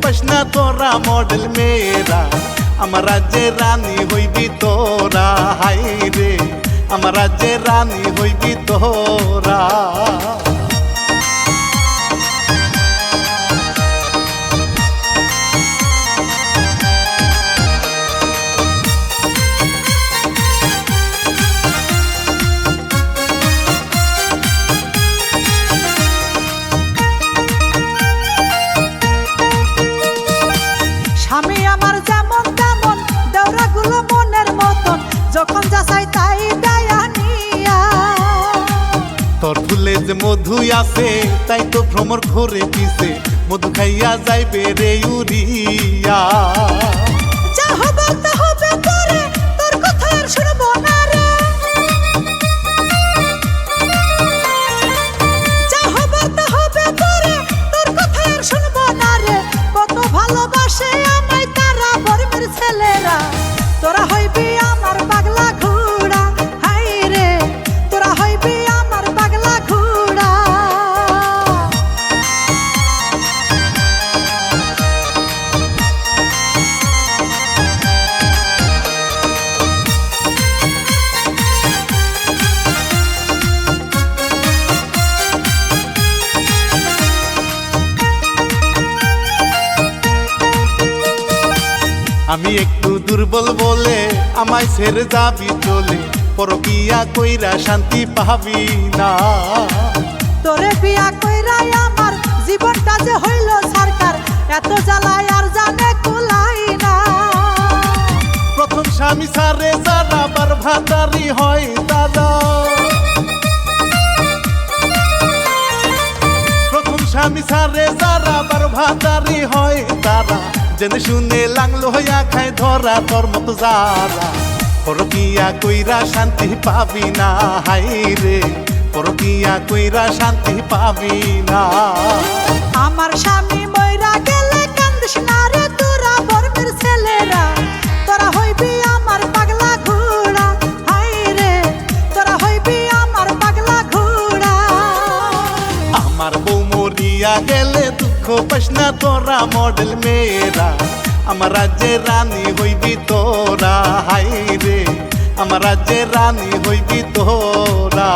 Pass না তোরা model মেয়েরা, আমার রাজ্যের রানী হইবি তোরা। হাই রে আমার রাজ্যের রানী হইবি তোরা। স্বামী আমার যেমন তেমন, দেওরাগুলো মনের মতন, যখন যা চাই তাই দেয়া নিয়া। তোর ফুলে যে মধু আছে, তাই তো ভ্রমর ঘুরে পিছে, মধু খাইয়া যাইবে রে উড়িয়া। যা হবে তা হবে তোরে, তোর কথা আর শুনবো না রে। যা হবে তা হবে তোরে, তোর কথা আর শুনবো না রে। কত ভালোবাসে আমায় তারা বর্মের ছেলেরা, তোরা হইবি আমার পাগলা ঘোড়া। হাই রে তোরা হইবি আমার পাগলা ঘোড়া। আমি একটু দুর্বল বলে আমায় ছেড়ে যাবি চলে, পরকিয়া কইরা শান্তি পাবি না। তোরে বিয়া কইরাই আমার জীবনটা যে হইল সরকার, এত জ্বালায় আর জানে কুলাই না। প্রথম স্বামী সারে যারা বার ভাতারি হয় দাদা, প্রথম স্বামী সারে যারা বার ভাতারি হয় তারা, জেনে শুনে লাংলো হইয়া খায় ধরা তোর মতো যারা। পরকিয়া কইরা শান্তি পাবি না, হাই রে পরকিয়া কইরা শান্তি পাবি না। আমার স্বামী মইরা গেলে কান্দিস না রে তোরা বর্মের ছেলেরা, তোরা হইবি আমার পাগলা ঘোড়া। হাই রে তোরা হইবি আমার পাগলা ঘোড়া। আমার বউ মরিয়া গেলে দুঃখ পাস না তোরা মডেল মেয়েরা, আমার রাজ্যের রানী হইবি তোরা। হাই রে আমার রাজ্যের রানী হইবি তোরা।